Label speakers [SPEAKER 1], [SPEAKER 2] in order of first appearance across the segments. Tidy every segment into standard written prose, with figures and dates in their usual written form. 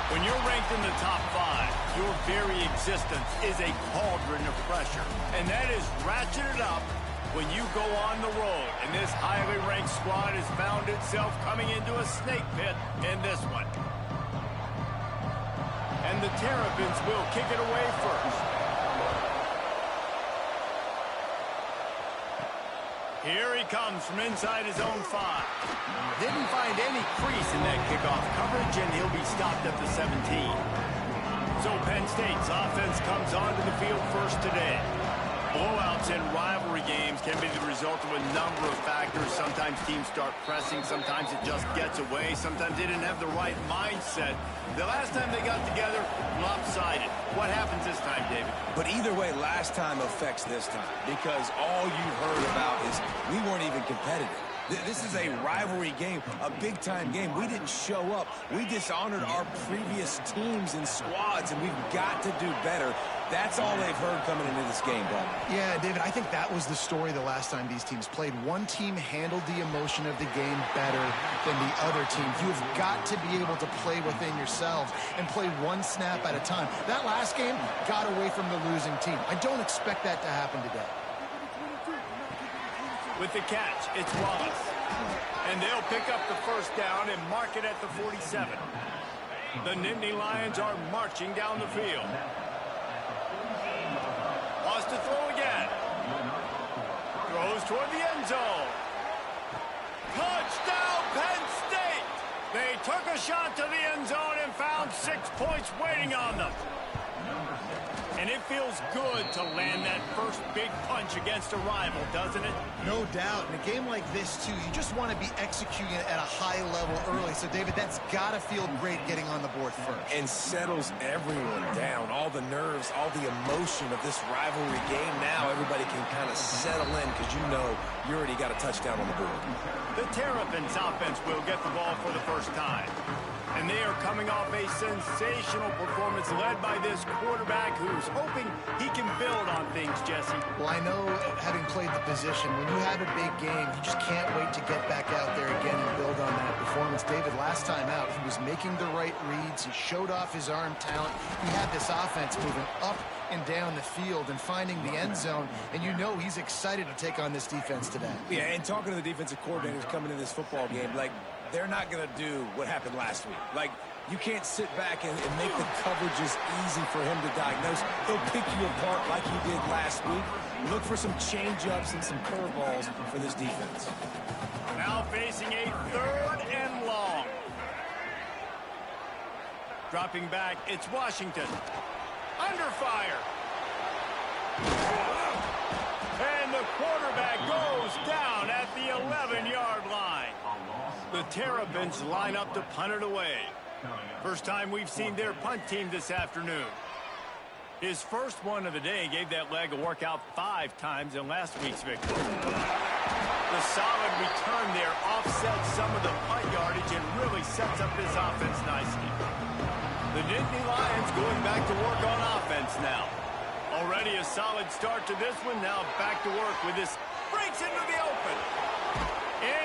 [SPEAKER 1] When you're ranked in the top 5, your very existence is a cauldron of pressure. And that is ratcheted up when you go on the road. And this highly ranked squad has found itself coming into a snake pit in this one. And the Terrapins will kick it away first. Here he comes from inside his own 5. Didn't find any crease in that kickoff coverage, and he'll be stopped at the 17. So Penn State's offense comes onto the field first today. Blowouts in rivalry games can be the result of a number of factors. Sometimes teams start pressing. Sometimes it just gets away. Sometimes they didn't have the right mindset. The last time they got together, lopsided. What happens this time, David?
[SPEAKER 2] But either way, last time affects this time, because all you've heard about is we weren't even competitive. This is a rivalry game, a big-time game. We didn't show up. We dishonored our previous teams and squads, and we've got to do better. That's all they've heard coming into this game, Bob.
[SPEAKER 3] Yeah, David, I think that was the story the last time these teams played. One team handled the emotion of the game better than the other team. You have got to be able to play within yourselves and play one snap at a time. That last game got away from the losing team. I don't expect that to happen today.
[SPEAKER 1] With the catch, it's Wallace. And they'll pick up the first down and mark it at the 47. The Nittany Lions are marching down the field. Wants to throw again. Throws toward the end zone. Touchdown, Penn State! They took a shot to the end zone and found 6 points waiting on them. And it feels good to land that first big punch against a rival, doesn't it?
[SPEAKER 3] No doubt. In a game like this, too, you just want to be executing it at a high level early. So, David, that's got to feel great getting on the board first.
[SPEAKER 2] And settles everyone down. All the nerves, all the emotion of this rivalry game. Now everybody can kind of settle in because you know you already got a touchdown on the board.
[SPEAKER 1] The Terrapins offense will get the ball for the first time. And they are coming off a sensational performance led by this quarterback who's hoping he can build on things, Jesse.
[SPEAKER 3] Well, I know, having played the position, when you have a big game, you just can't wait to get back out there again and build on that performance. David, last time out, he was making the right reads. He showed off his arm talent. He had this offense moving up and down the field and finding the end zone. And you know he's excited to take on this defense today.
[SPEAKER 2] Yeah, and talking to the defensive coordinators coming in this football game, like, they're not going to do what happened last week. Like, you can't sit back and make the coverages easy for him to diagnose. He'll pick you apart like he did last week. Look for some change-ups and some curveballs for this defense.
[SPEAKER 1] Now facing a 3rd and long. Dropping back, it's Washington. Under fire. And the quarterback goes down at the 11-yard line. The Terrapins line up to punt it away. First time we've seen their punt team this afternoon. His first one of the day gave that leg a workout 5 times in last week's victory. The solid return there offsets some of the punt yardage and really sets up this offense nicely. The Nittany Lions going back to work on offense now. Already a solid start to this one. Now back to work with this. Breaks into the open.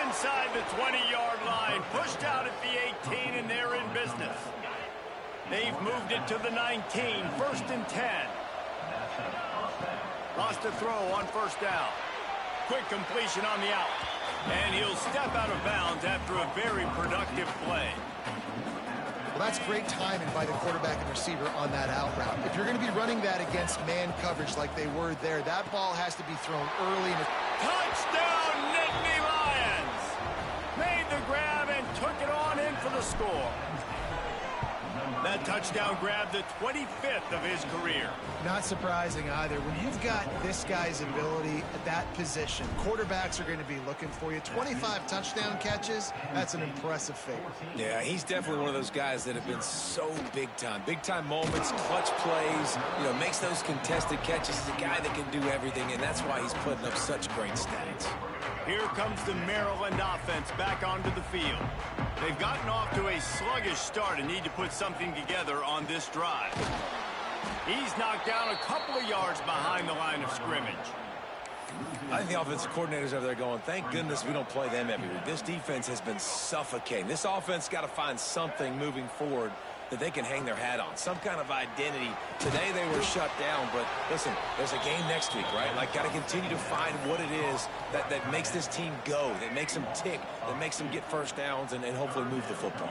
[SPEAKER 1] Inside the 20-yard line. Pushed out at the 18, and they're in business. They've moved it to the 19. 1st and 10. Lost a throw on first down. Quick completion on the out. And he'll step out of bounds after a very productive play.
[SPEAKER 3] Well, that's great timing by the quarterback and receiver on that out route. If you're going to be running that against man coverage like they were there, that ball has to be thrown early.
[SPEAKER 1] Touchdown, Nittany Lions! Made the grab and took it on in for the score. That touchdown grabbed the 25th of his career.
[SPEAKER 3] Not surprising either. When you've got this guy's ability at that position, quarterbacks are going to be looking for you. 25 touchdown catches, that's an impressive feat.
[SPEAKER 2] Yeah, he's definitely one of those guys that have been so big time. Big time moments, clutch plays, you know, makes those contested catches. He's a guy that can do everything, and that's why he's putting up such great stats.
[SPEAKER 1] Here comes the Maryland offense back onto the field. They've gotten off to a sluggish start and need to put something together on this drive. He's knocked down a couple of yards behind the line of scrimmage.
[SPEAKER 2] I think the offensive coordinators over there going, thank goodness we don't play them every week. This defense has been suffocating. This offense got to find something moving forward that they can hang their hat on, some kind of identity. Today they were shut down, but listen, there's a game next week, right? Like, got to continue to find what it is that makes this team go, that makes them tick, that makes them get first downs and hopefully move the football.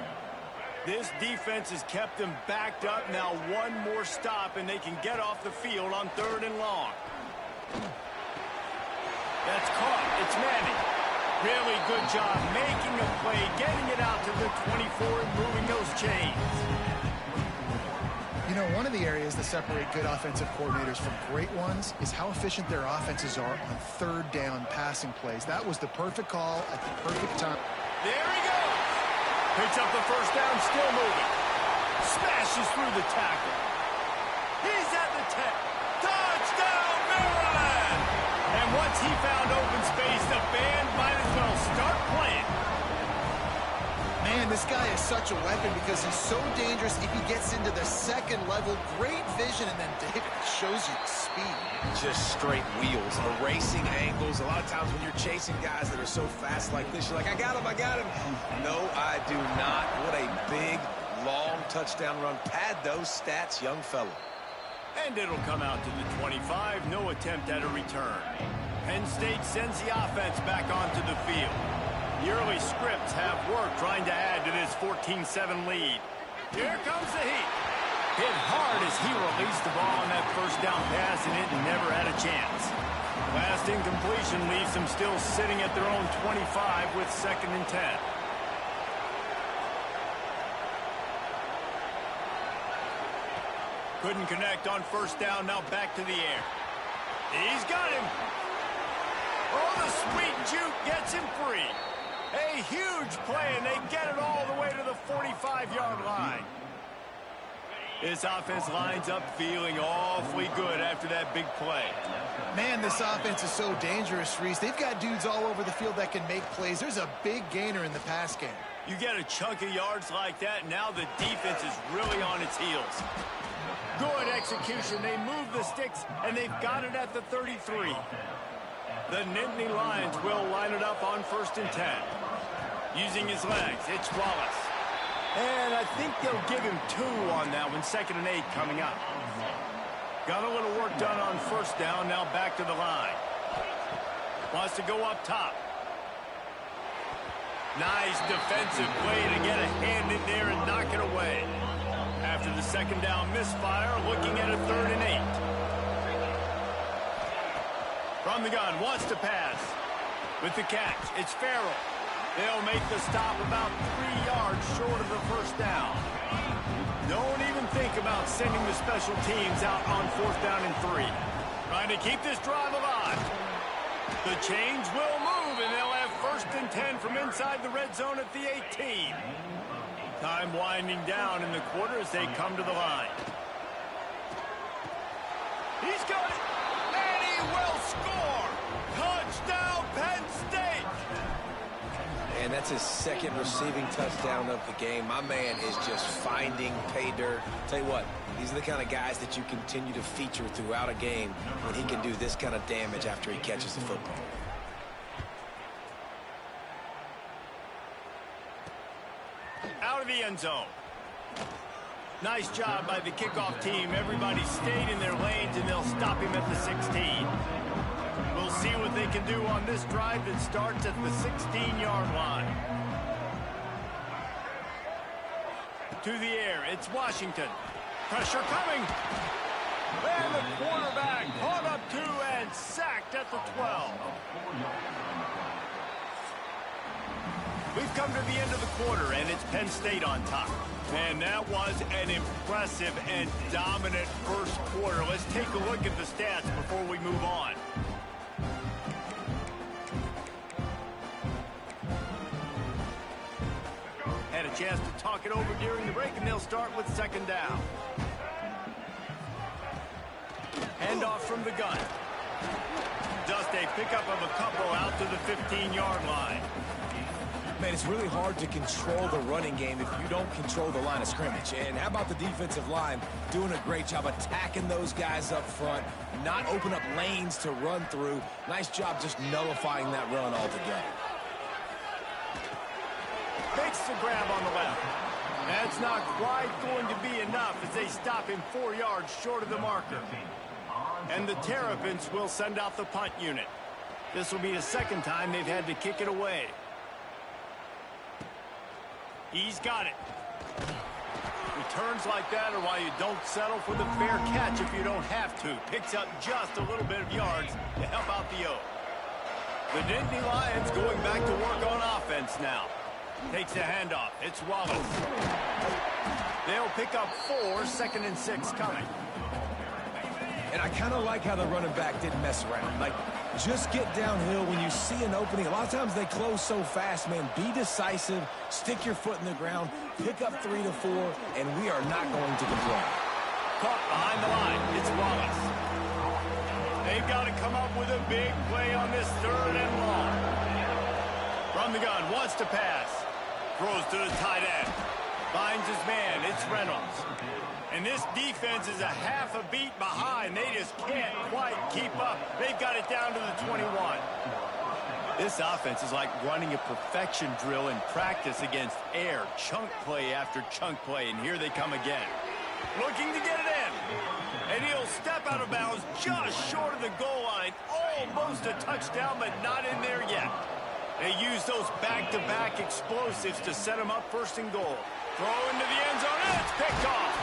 [SPEAKER 1] This defense has kept them backed up. Now one more stop, and they can get off the field on 3rd and long. That's caught. It's Manning. Really good job making a play, getting it out to the 24 and moving those chains.
[SPEAKER 3] You know, one of the areas that separate good offensive coordinators from great ones is how efficient their offenses are on 3rd down passing plays. That was the perfect call at the perfect time.
[SPEAKER 1] There he goes. Picks up the first down, still moving. Smashes through the tackle. He's at the 10. Touchdown, Maryland! And once he found open space, the band might as well start playing.
[SPEAKER 3] Man, this guy is such a weapon because he's so dangerous if he gets into the 2nd level. Great vision, and then David shows you the speed.
[SPEAKER 2] Just straight wheels, erasing angles. A lot of times when you're chasing guys that are so fast like this, you're like, I got him, I got him. No, I do not. What a big, long touchdown run. Pad those stats, young fella.
[SPEAKER 1] And it'll come out to the 25. No attempt at a return. Penn State sends the offense back onto the field. The early scripts have worked trying to add to this 14-7 lead. Here comes the heat. Hit hard as he released the ball on that first down pass, and it never had a chance. Last incompletion leaves them still sitting at their own 25 with 2nd and 10. Couldn't connect on first down, now back to the air. He's got him. Oh, the sweet juke gets him free. A huge play, and they get it all the way to the 45-yard line. This offense lines up feeling awfully good after that big play.
[SPEAKER 3] Man, this offense is so dangerous, Reese. They've got dudes all over the field that can make plays. There's a big gainer in the pass game.
[SPEAKER 1] You get a chunk of yards like that, now the defense is really on its heels. Good execution. They move the sticks, and they've got it at the 33. The Nittany Lions will line it up on 1st and 10. Using his legs, it's Wallace. And I think they'll give him 2 on that one. 2nd and 8 coming up. Got a little work done on first down, now back to the line. Wants to go up top. Nice defensive play to get a hand in there and knock it away. After the 2nd down misfire, looking at a 3rd and 8. From the gun, wants to pass. With the catch, it's Farrell. They'll make the stop about 3 yards short of the first down. Don't even think about sending the special teams out on 4th down and 3. Trying to keep this drive alive. The chains will move, and they'll have 1st and 10 from inside the red zone at the 18. Time winding down in the quarter as they come to the line. He's got it. Will score. Touchdown, Penn State.
[SPEAKER 2] And that's his 2nd receiving touchdown of the game. My man is just finding pay dirt. Tell you what, these are the kind of guys that you continue to feature throughout a game when he can do this kind of damage after he catches the football.
[SPEAKER 1] Out of the end zone. Nice job by the kickoff team. Everybody stayed in their lanes, and they'll stop him at the 16. We'll see what they can do on this drive that starts at the 16-yard line. To the air, it's Washington. Pressure coming. And the quarterback caught up 2 and sacked at the 12. We've come to the end of the quarter, and it's Penn State on top. And that was an impressive and dominant first quarter. Let's take a look at the stats before we move on. Had a chance to talk it over during the break, and they'll start with 2nd down. Handoff from the gun. Just a pickup of a couple out to the 15-yard line.
[SPEAKER 2] Man, it's really hard to control the running game if you don't control the line of scrimmage. And how about the defensive line doing a great job attacking those guys up front, not open up lanes to run through. Nice job just nullifying that run altogether.
[SPEAKER 1] Makes the grab on the left. That's not quite going to be enough as they stop him 4 yards short of the marker. And the Terrapins will send out the punt unit. This will be the second time they've had to kick it away. He's got it. Returns like that are why you don't settle for the fair catch if you don't have to. Picks up just a little bit of yards to help out the O. The Dynasty Lions going back to work on offense now. Takes the handoff. It's Wallace. They'll pick up 4, 2nd and 6 coming.
[SPEAKER 2] And I kind of like how the running back didn't mess around. Like, just get downhill when you see an opening. A lot of times they close so fast, man. Be decisive, stick your foot in the ground, pick up 3 to 4, and we are not going to complain.
[SPEAKER 1] Caught behind the line. It's Wallace. They've got to come up with a big play on this 3rd and long. From the gun, wants to pass. Throws to the tight end. Finds his man. It's Reynolds. And this defense is a half a beat behind. They just can't quite keep up. They've got it down to the 21. This offense is like running a perfection drill in practice against air. Chunk play after chunk play, and here they come again. Looking to get it in. And he'll step out of bounds just short of the goal line. Almost a touchdown, but not in there yet. They use those back-to-back explosives to set them up 1st and goal. Throw into the end zone, and it's picked off.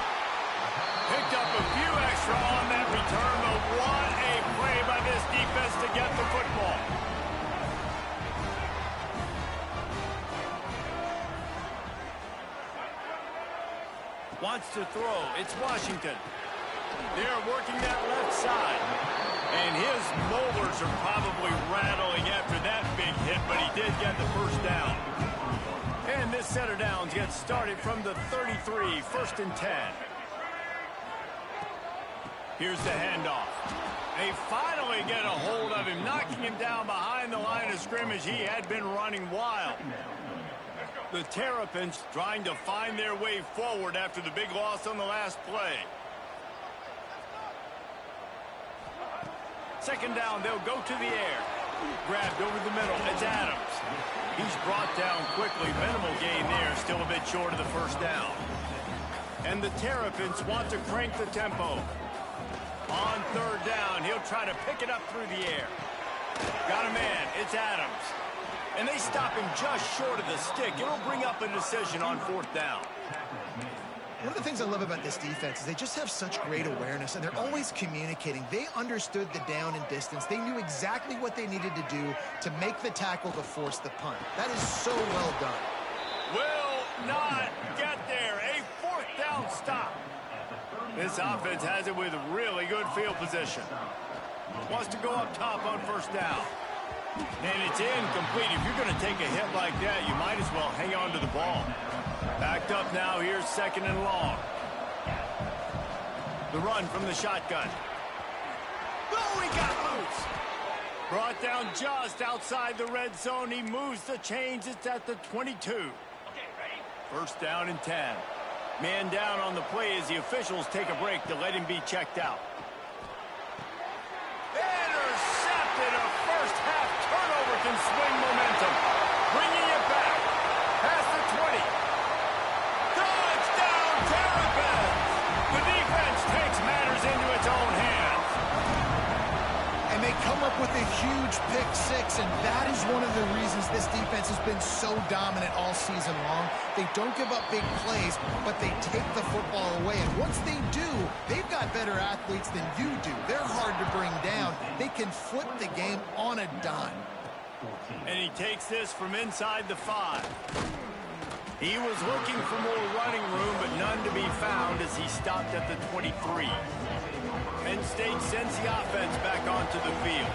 [SPEAKER 1] Picked up a few extra on that return, but what a play by this defense to get the football. Wants to throw. It's Washington. They're working that left side. And his molars are probably rattling after that big hit, but he did get the 1st down. And this set of downs gets started from the 33, 1st and 10. Here's the handoff. They finally get a hold of him, knocking him down behind the line of scrimmage. He had been running wild. The Terrapins trying to find their way forward after the big loss on the last play. 2nd down, they'll go to the air. Grabbed over the middle. It's Adams. He's brought down quickly. Minimal gain there. Still a bit short of the 1st down. And the Terrapins want to crank the tempo. On 3rd down, he'll try to pick it up through the air. Got a man. It's Adams. And they stop him just short of the stick. It'll bring up a decision on 4th down.
[SPEAKER 3] One of the things I love about this defense is they just have such great awareness, and they're always communicating. They understood the down and distance. They knew exactly what they needed to do to make the tackle to force the punt. That is so well done.
[SPEAKER 1] Will not get there. A 4th down stop. This offense has it with really good field position. Wants to go up top on 1st down. And it's incomplete. If you're going to take a hit like that, you might as well hang on to the ball. Backed up now. Here's 2nd and long. The run from the shotgun. Oh, he got loose. Brought down just outside the red zone. He moves the chains. It's at the 22. 1st down and 10. Man down on the play as the officials take a break to let him be checked out. Intercepted. A first-half turnover can swing momentum. Bringing it back. Past the 20. Touchdown, Terrapins! The defense takes matters into its own hands.
[SPEAKER 3] And they come up with a huge pick 6, and that is one of the reasons this defense has been so dominant all season long. They don't give up big plays, but they take the football away. And once they do, they've got better athletes than you do. They're hard to bring down. They can flip the game on a dime.
[SPEAKER 1] And he takes this from inside the 5. He was looking for more running room, but none to be found as he stopped at the 23. Penn State sends the offense back onto the field.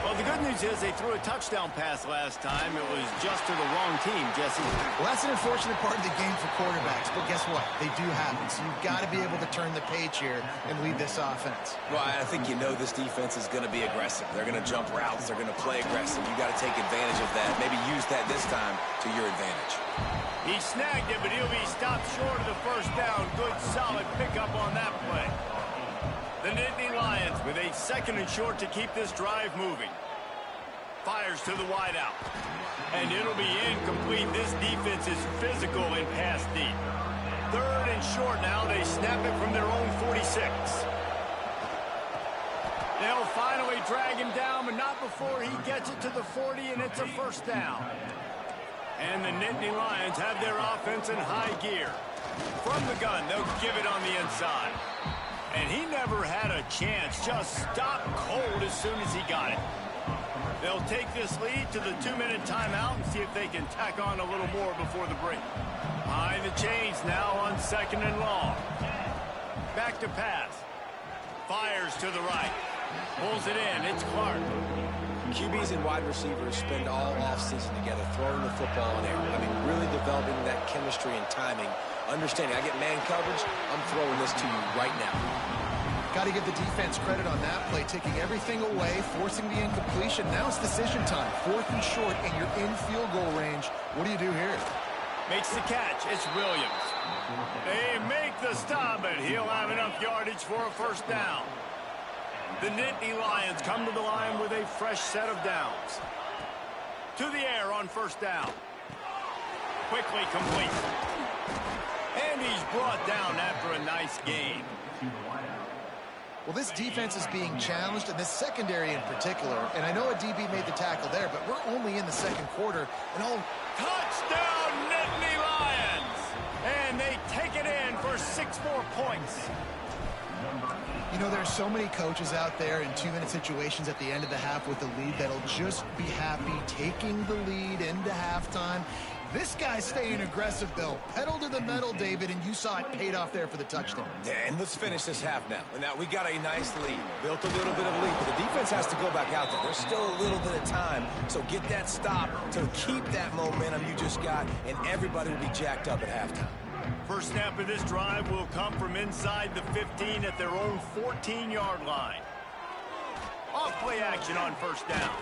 [SPEAKER 1] Well, the good news is they threw a touchdown pass last time. It was just to the wrong team, Jesse.
[SPEAKER 3] Well, that's an unfortunate part of the game for quarterbacks, but guess what? They do happen, so you've got to be able to turn the page here and lead this offense.
[SPEAKER 2] Well, I think you know this defense is going to be aggressive. They're going to jump routes. They're going to play aggressive. You got to take advantage of that. Maybe use that this time to your advantage.
[SPEAKER 1] He snagged it, but he'll be stopped short of the 1st down. Good, solid pickup on that play. The Nittany Lions with a 2nd and short to keep this drive moving. Fires to the wideout. And it'll be incomplete. This defense is physical and pass deep. 3rd and short now. They snap it from their own 46. They'll finally drag him down, but not before he gets it to the 40, and it's a 1st down. And the Nittany Lions have their offense in high gear. From the gun, they'll give it on the inside. And he never had a chance, just stopped cold as soon as he got it. They'll take this lead to the 2-minute timeout and see if they can tack on a little more before the break. Behind the chains now on 2nd and long. Back to pass. Fires to the right. Pulls it in. It's Clark.
[SPEAKER 2] QBs and wide receivers spend all offseason together throwing the football in air. I mean, really developing that chemistry and timing. Understanding, I get man coverage, I'm throwing this to you right now.
[SPEAKER 3] Got to give the defense credit on that play, taking everything away, forcing the incompletion. Now it's decision time. 4th and short, and you're in field goal range. What do you do here?
[SPEAKER 1] Makes the catch. It's Williams. They make the stop, but he'll have enough yardage for a 1st down. The Nittany Lions come to the line with a fresh set of downs. To the air on 1st down. Quickly complete. And he's brought down after a nice gain.
[SPEAKER 3] Well, this defense is being challenged, and this secondary in particular. And I know a DB made the tackle there, but we're only in the 2nd quarter. And
[SPEAKER 1] touchdown, Nittany Lions! And they take it in for 6 more points.
[SPEAKER 3] You know, there's so many coaches out there in 2-minute situations at the end of the half with the lead that'll just be happy taking the lead into halftime. This guy's staying aggressive, though. Pedal to the metal, David, and you saw it paid off there for the touchdown.
[SPEAKER 2] Yeah, and let's finish this half now. Now, we got a nice lead. Built a little bit of lead, but the defense has to go back out there. There's still a little bit of time, so get that stop to keep that momentum you just got, and everybody will be jacked up at halftime.
[SPEAKER 1] First snap of this drive will come from inside the 15 at their own 14-yard line. Off play action on 1st down.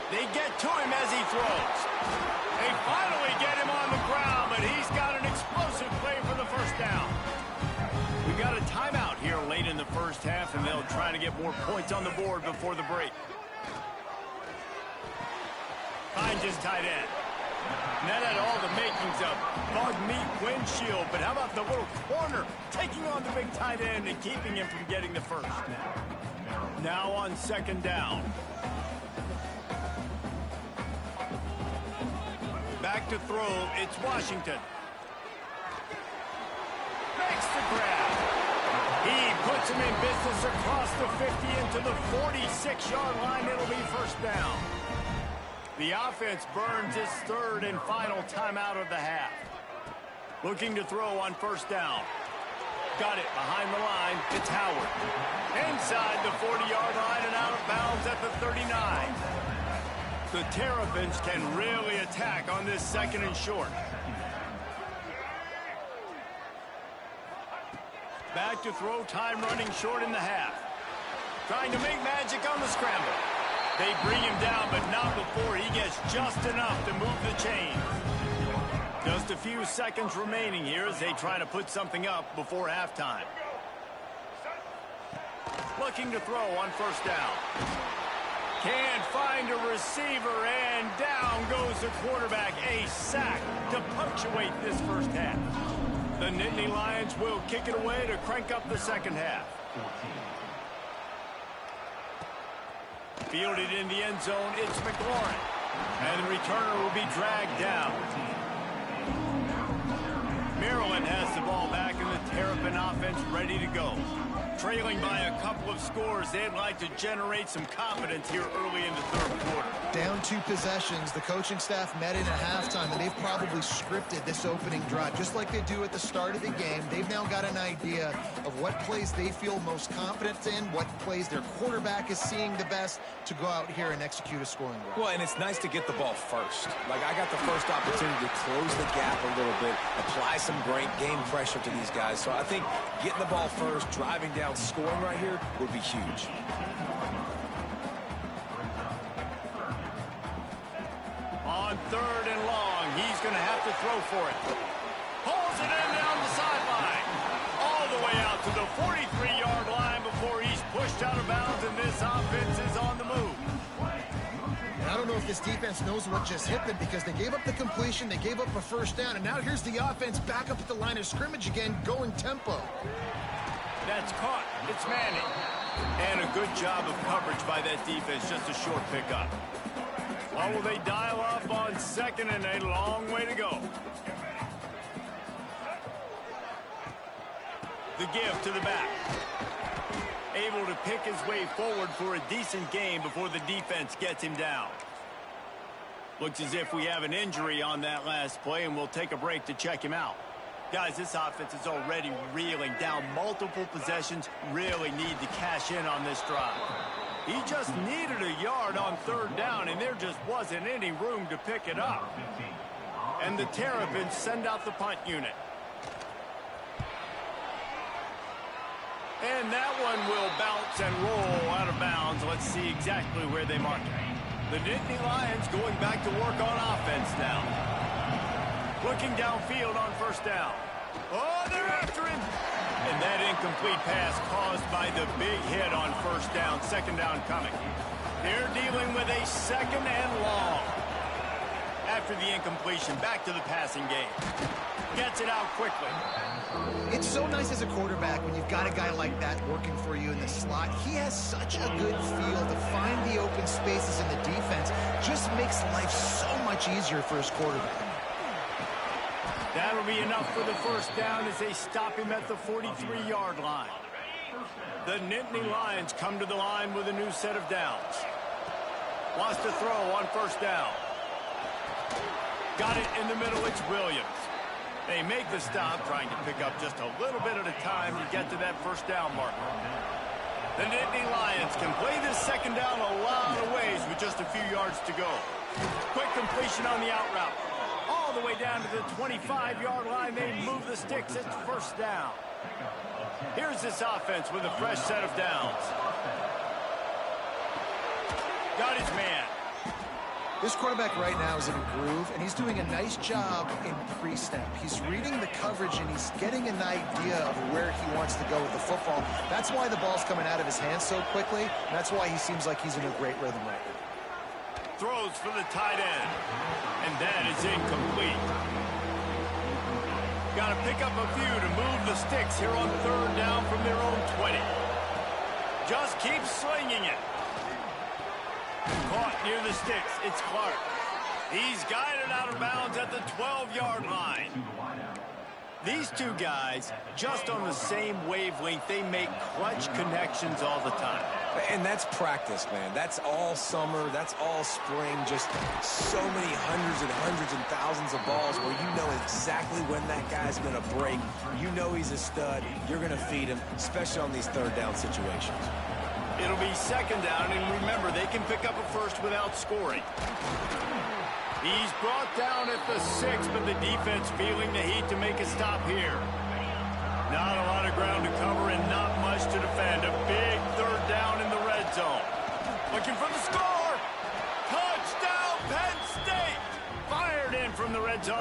[SPEAKER 1] They get to him as he throws. They finally get him on the ground, but he's got an explosive play for the 1st down. We got a timeout here late in the 1st half, and they'll try to get more points on the board before the break. Finds his tight end. And that had all the makings of bug meat windshield, but how about the little corner taking on the big tight end and keeping him from getting the 1st? Now on 2nd down. Back to throw, it's Washington. Makes the grab. He puts him in business across the 50 into the 46-yard line. It'll be 1st down. The offense burns its 3rd and final timeout of the half. Looking to throw on 1st down. Got it behind the line. It's Howard. Inside the 40-yard line and out of bounds at the 39. The Terrapins can really attack on this 2nd and short. Back to throw, time running short in the half. Trying to make magic on the scramble. They bring him down, but not before he gets just enough to move the chains. Just a few seconds remaining here as they try to put something up before halftime. Looking to throw on 1st down. Can't find a receiver, and down goes the quarterback. A sack to punctuate this 1st half. The Nittany Lions will kick it away to crank up the 2nd half. Fielded in the end zone, it's McLaurin. And the returner will be dragged down. Maryland has the ball back, and the Terrapin offense ready to go. Trailing by a couple of scores, they'd like to generate some confidence here early in the 3rd quarter.
[SPEAKER 3] Down 2 possessions, the coaching staff met in at halftime, and they've probably scripted this opening drive. Just like they do at the start of the game, they've now got an idea of what plays they feel most confident in, what plays their quarterback is seeing the best to go out here and execute a scoring drive.
[SPEAKER 2] Well, and it's nice to get the ball first. Like, I got the first opportunity to close the gap a little bit, apply some great game pressure to these guys. So I think getting the ball first, driving down, scoring right here would be huge.
[SPEAKER 1] On 3rd and long, he's going to have to throw for it. Pulls it in down the sideline. All the way out to the 43-yard line before he's pushed out of bounds, and this offense is on the move.
[SPEAKER 3] I don't know if this defense knows what just hit them because they gave up the completion, they gave up a first down, and now here's the offense back up at the line of scrimmage again, going tempo.
[SPEAKER 1] That's caught. It's Manning. And a good job of coverage by that defense, just a short pickup. Oh, will they dial up on second and a long way to go. The give to the back. Able to pick his way forward for a decent game before the defense gets him down. Looks as if we have an injury on that last play, and we'll take a break to check him out. Guys, this offense is already reeling down multiple possessions. Really need to cash in on this drive. He just needed a yard on third down, and there just wasn't any room to pick it up. And the Terrapins send out the punt unit. And that one will bounce and roll out of bounds. Let's see exactly where they mark it. The Nittany Lions going back to work on offense now. Looking downfield on first down. Oh, they're after him. And that incomplete pass caused by the big hit on first down. Second down coming. They're dealing with a second and long. After the incompletion, back to the passing game. Gets it out quickly.
[SPEAKER 3] It's so nice as a quarterback when you've got a guy like that working for you in the slot. He has such a good feel to find the open spaces in the defense. Just makes life so much easier for his quarterback.
[SPEAKER 1] That'll be enough for the first down as they stop him at the 43-yard line. The Nittany Lions come to the line with a new set of downs. Wants to throw on first down. Got it in the middle. It's Williams. They make the stop, trying to pick up just a little bit at a time to get to that first down marker. The Nittany Lions can play this second down a lot of ways with just a few yards to go. Quick completion on the out route. All the way down to the 25-yard line. They move the sticks. It's first down. Here's this offense with a fresh set of downs. Got his man.
[SPEAKER 3] This quarterback right now is in a groove, and he's doing a nice job in pre-snap. He's reading the coverage, and he's getting an idea of where he wants to go with the football. That's why the ball's coming out of his hands so quickly, and that's why he seems like he's in a great rhythm right now.
[SPEAKER 1] Throws for the tight end, and that is incomplete. Got to pick up a few to move the sticks here on third down from their own 20. Just keep slinging it. Caught near the sticks. It's Clark. He's guided out of bounds at the 12-yard line. These two guys, just on the same wavelength, they make clutch connections all the time.
[SPEAKER 2] And that's practice, man. That's all summer. That's all spring. Just so many hundreds and thousands of balls where you know exactly when that guy's going to break. You know he's a stud. You're going to feed him, especially on these third down situations.
[SPEAKER 1] It'll be second down, and remember, they can pick up a first without scoring. He's brought down at the 6, but the defense feeling the heat to make a stop here. Not a lot of ground to cover and not much to defend. A big third down in the red zone. Looking for the score. Touchdown, Penn State. Fired in from the red zone.